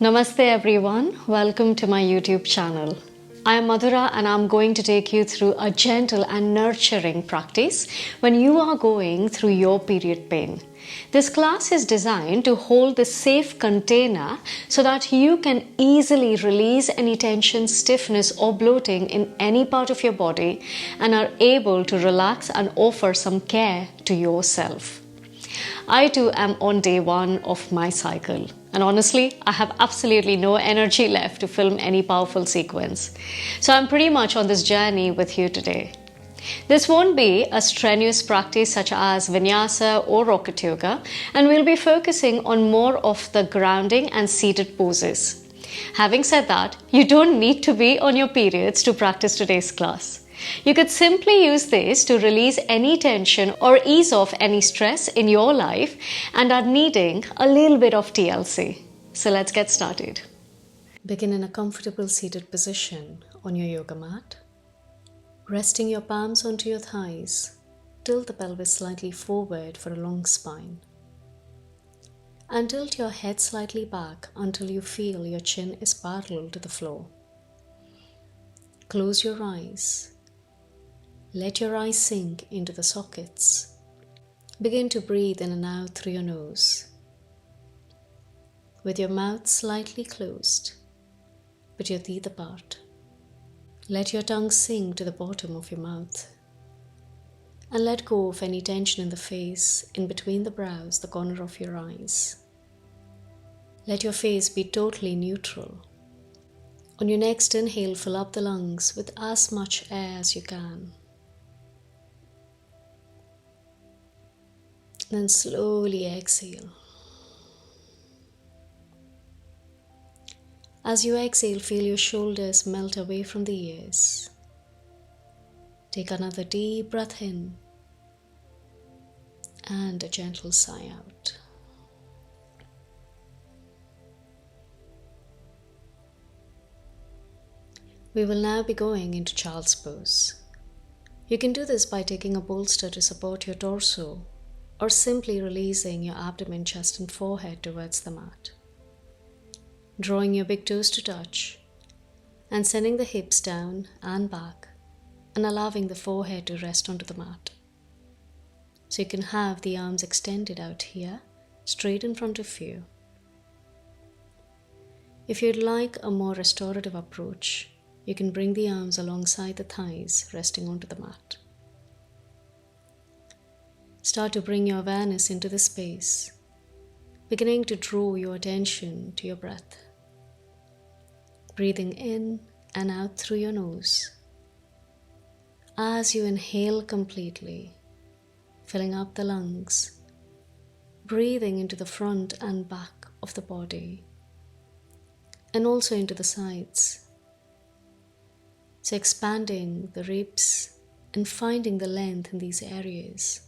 Namaste everyone, welcome to my YouTube channel. I am Madhura and I'm going to take you through a gentle and nurturing practice when you are going through your period pain. This class is designed to hold the safe container so that you can easily release any tension, stiffness or bloating in any part of your body and are able to relax and offer some care to yourself. I too am on day 1 of my cycle. And honestly, I have absolutely no energy left to film any powerful sequence. So I'm pretty much on this journey with you today. This won't be a strenuous practice such as vinyasa or rocket yoga, and we'll be focusing on more of the grounding and seated poses. Having said that, you don't need to be on your periods to practice today's class. You could simply use this to release any tension or ease off any stress in your life and are needing a little bit of TLC. So let's get started. Begin in a comfortable seated position on your yoga mat. Resting your palms onto your thighs, tilt the pelvis slightly forward for a long spine. And tilt your head slightly back until you feel your chin is parallel to the floor. Close your eyes. Let your eyes sink into the sockets. Begin to breathe in and out through your nose. With your mouth slightly closed, but your teeth apart. Let your tongue sink to the bottom of your mouth. And let go of any tension in the face, in between the brows, the corner of your eyes. Let your face be totally neutral. On your next inhale, fill up the lungs with as much air as you can. Then slowly exhale. As you exhale, feel your shoulders melt away from the ears. Take another deep breath in and a gentle sigh out. We will now be going into child's pose. You can do this by taking a bolster to support your torso or simply releasing your abdomen, chest and forehead towards the mat. Drawing your big toes to touch and sending the hips down and back and allowing the forehead to rest onto the mat. So you can have the arms extended out here, straight in front of you. If you'd like a more restorative approach, you can bring the arms alongside the thighs, resting onto the mat. Start to bring your awareness into the space, beginning to draw your attention to your breath. Breathing in and out through your nose. As you inhale completely, filling up the lungs, breathing into the front and back of the body, and also into the sides. So expanding the ribs and finding the length in these areas.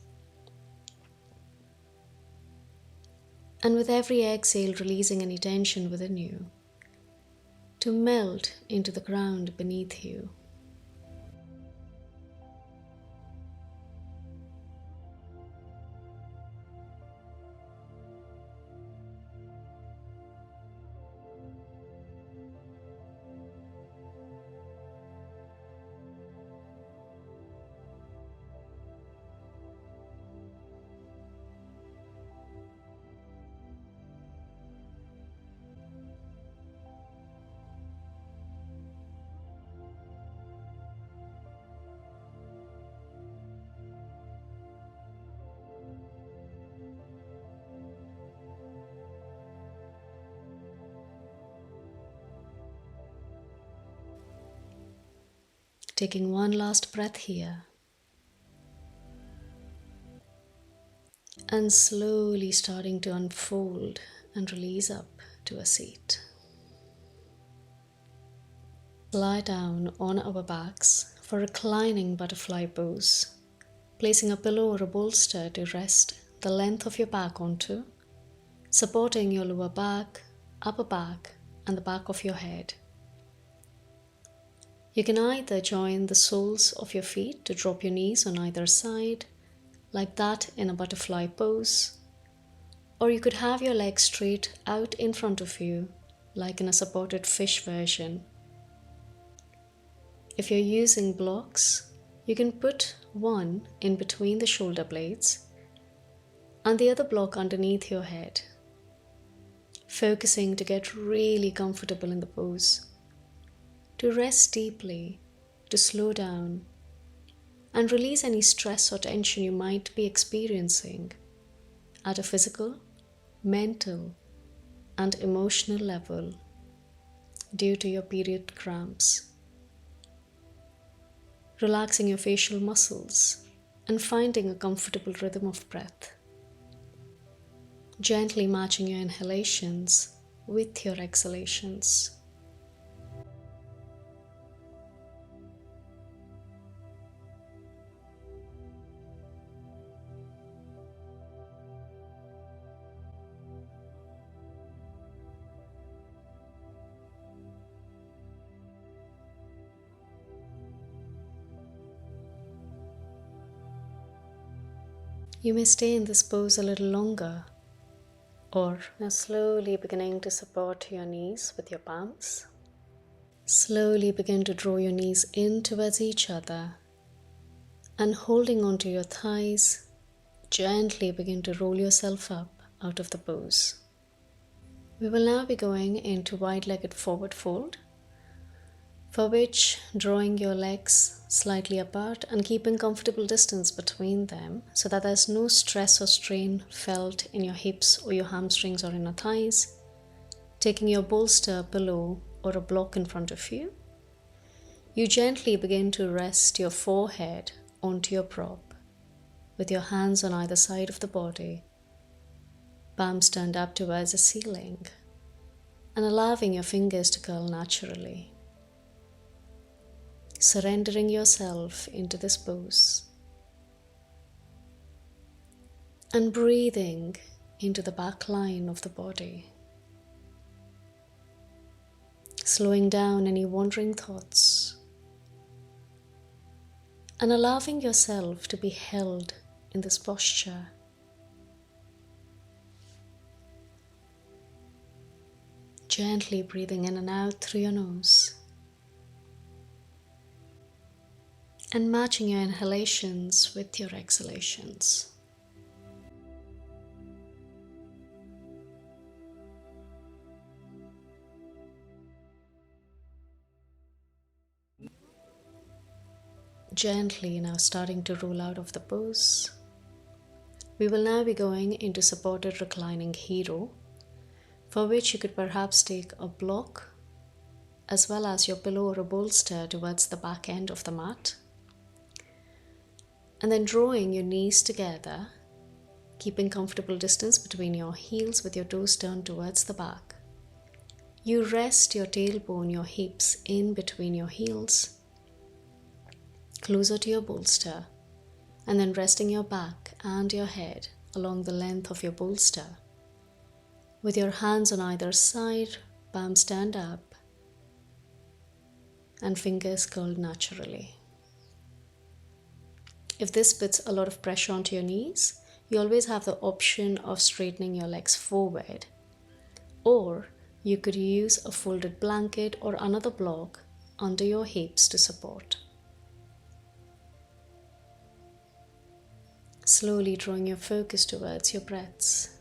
And with every exhale, releasing any tension within you to melt into the ground beneath you. Taking one last breath here. And slowly starting to unfold and release up to a seat. Lie down on our backs for reclining butterfly pose, placing a pillow or a bolster to rest the length of your back onto, supporting your lower back, upper back, and the back of your head. You can either join the soles of your feet to drop your knees on either side, like that in a butterfly pose, Or you could have your legs straight out in front of you, like in a supported fish version. If you're using blocks, you can put one in between the shoulder blades and the other block underneath your head, focusing to get really comfortable in the pose, to rest deeply, to slow down, and release any stress or tension you might be experiencing at a physical, mental, and emotional level due to your period cramps. Relaxing your facial muscles and finding a comfortable rhythm of breath. Gently matching your inhalations with your exhalations. You may stay in this pose a little longer, or now slowly beginning to support your knees with your palms. Slowly begin to draw your knees in towards each other and holding onto your thighs, gently begin to roll yourself up out of the pose. We will now be going into wide-legged forward fold, for which drawing your legs slightly apart and keeping comfortable distance between them so that there's no stress or strain felt in your hips or your hamstrings or inner thighs. Taking your bolster, pillow, or a block in front of you, you gently begin to rest your forehead onto your prop with your hands on either side of the body, palms turned up towards the ceiling, and allowing your fingers to curl naturally. Surrendering yourself into this pose and breathing into the back line of the body, slowing down any wandering thoughts and allowing yourself to be held in this posture. Gently breathing in and out through your nose and matching your inhalations with your exhalations. Gently now starting to roll out of the pose. We will now be going into supported reclining hero, for which you could perhaps take a block as well as your pillow or a bolster towards the back end of the mat. And then drawing your knees together, keeping comfortable distance between your heels with your toes turned towards the back. You rest your tailbone, your hips in between your heels, closer to your bolster, and then resting your back and your head along the length of your bolster. With your hands on either side, palms stand up, and fingers curled naturally. If this puts a lot of pressure onto your knees, you always have the option of straightening your legs forward, or you could use a folded blanket or another block under your hips to support. Slowly drawing your focus towards your breaths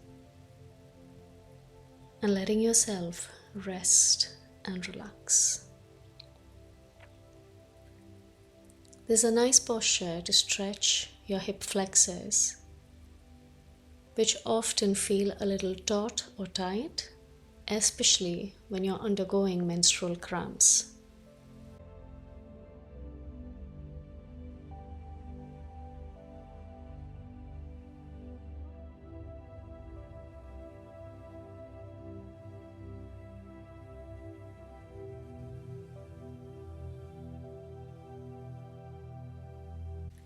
and letting yourself rest and relax. This is a nice posture to stretch your hip flexors, which often feel a little taut or tight, especially when you're undergoing menstrual cramps.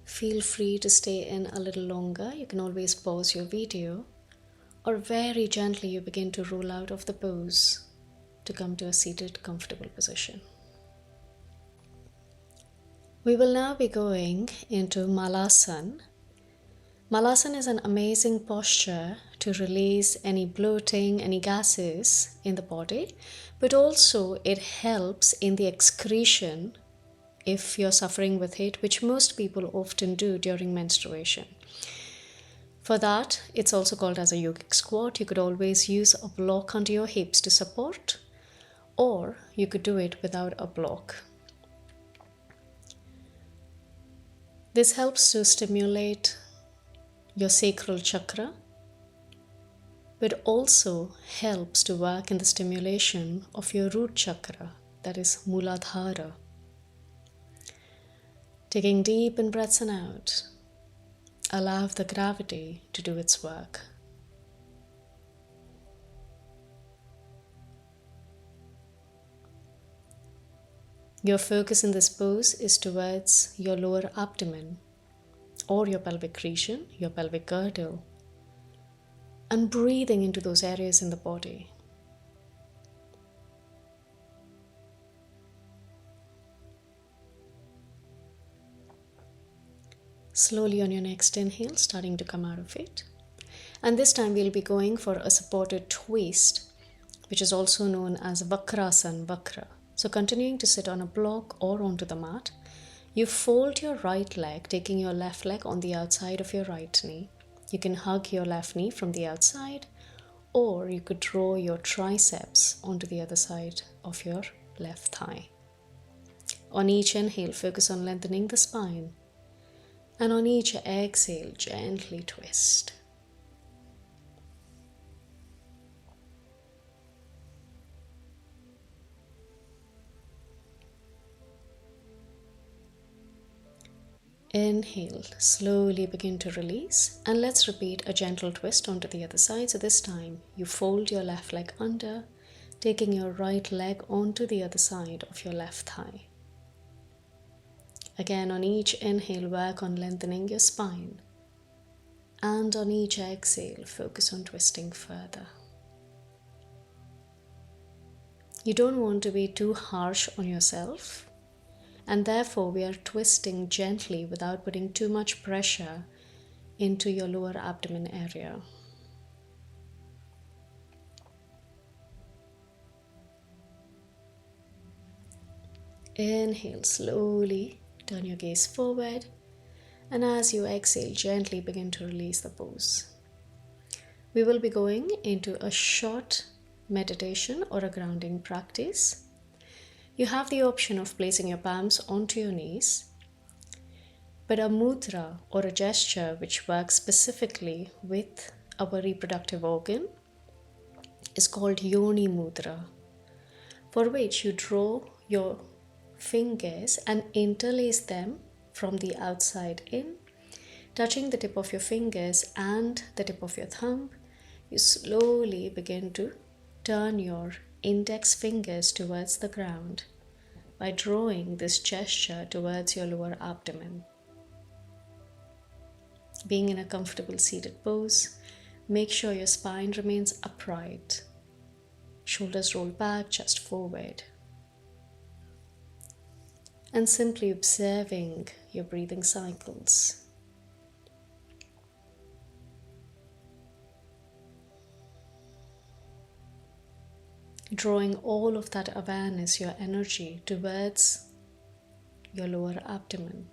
Feel free to stay in a little longer. You can always pause your video, or very gently you begin to roll out of the pose to come to a seated, comfortable position. We will now be going into Malasana, Malasana is an amazing posture to release any bloating, any gases in the body, but also it helps in the excretion if you're suffering with it, which most people often do during menstruation. For that, it's also called as a yogic squat. You could always use a block under your hips to support, or you could do it without a block. This helps to stimulate your sacral chakra, but also helps to work in the stimulation of your root chakra, that is Mooladhara. Taking deep in breaths in out, allow the gravity to do its work. Your focus in this pose is towards your lower abdomen or your pelvic region, your pelvic girdle, and breathing into those areas in the body. Slowly on your next inhale, starting to come out of it. And this time we'll be going for a supported twist, which is also known as Vakrasana, Vakra. So continuing to sit on a block or onto the mat, you fold your right leg, taking your left leg on the outside of your right knee. You can hug your left knee from the outside, or you could draw your triceps onto the other side of your left thigh. On each inhale, focus on lengthening the spine. And on each exhale, gently twist. Inhale, slowly begin to release, and let's repeat a gentle twist onto the other side. So this time you fold your left leg under, taking your right leg onto the other side of your left thigh. Again, on each inhale, work on lengthening your spine, and on each exhale, focus on twisting further. You don't want to be too harsh on yourself, and therefore we are twisting gently without putting too much pressure into your lower abdomen area. Inhale, slowly turn your gaze forward, and as you exhale, gently begin to release the pose. We will be going into a short meditation or a grounding practice. You have the option of placing your palms onto your knees, but a mudra or a gesture which works specifically with our reproductive organ is called Yoni Mudra, for which you draw your fingers and interlace them from the outside in, touching the tip of your fingers and the tip of your thumb. You slowly begin to turn your index fingers towards the ground by drawing this gesture towards your lower abdomen. Being in a comfortable seated pose, make sure your spine remains upright. Shoulders roll back, chest forward. And simply observing your breathing cycles. Drawing all of that awareness, your energy, towards your lower abdomen.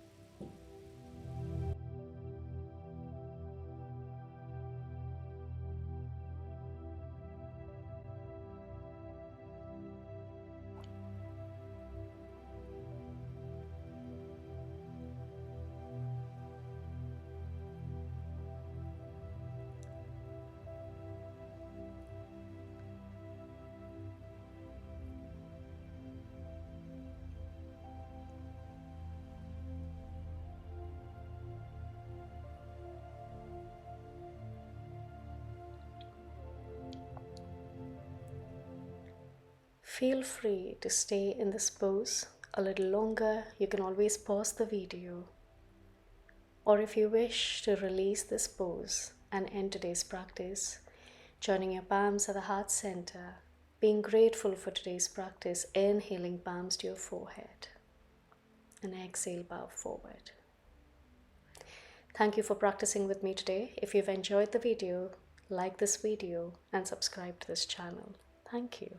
Feel free to stay in this pose a little longer. You can always pause the video. Or if you wish to release this pose and end today's practice, joining your palms at the heart center, being grateful for today's practice, inhaling palms to your forehead, and exhale, bow forward. Thank you for practicing with me today. If you've enjoyed the video, like this video and subscribe to this channel. Thank you.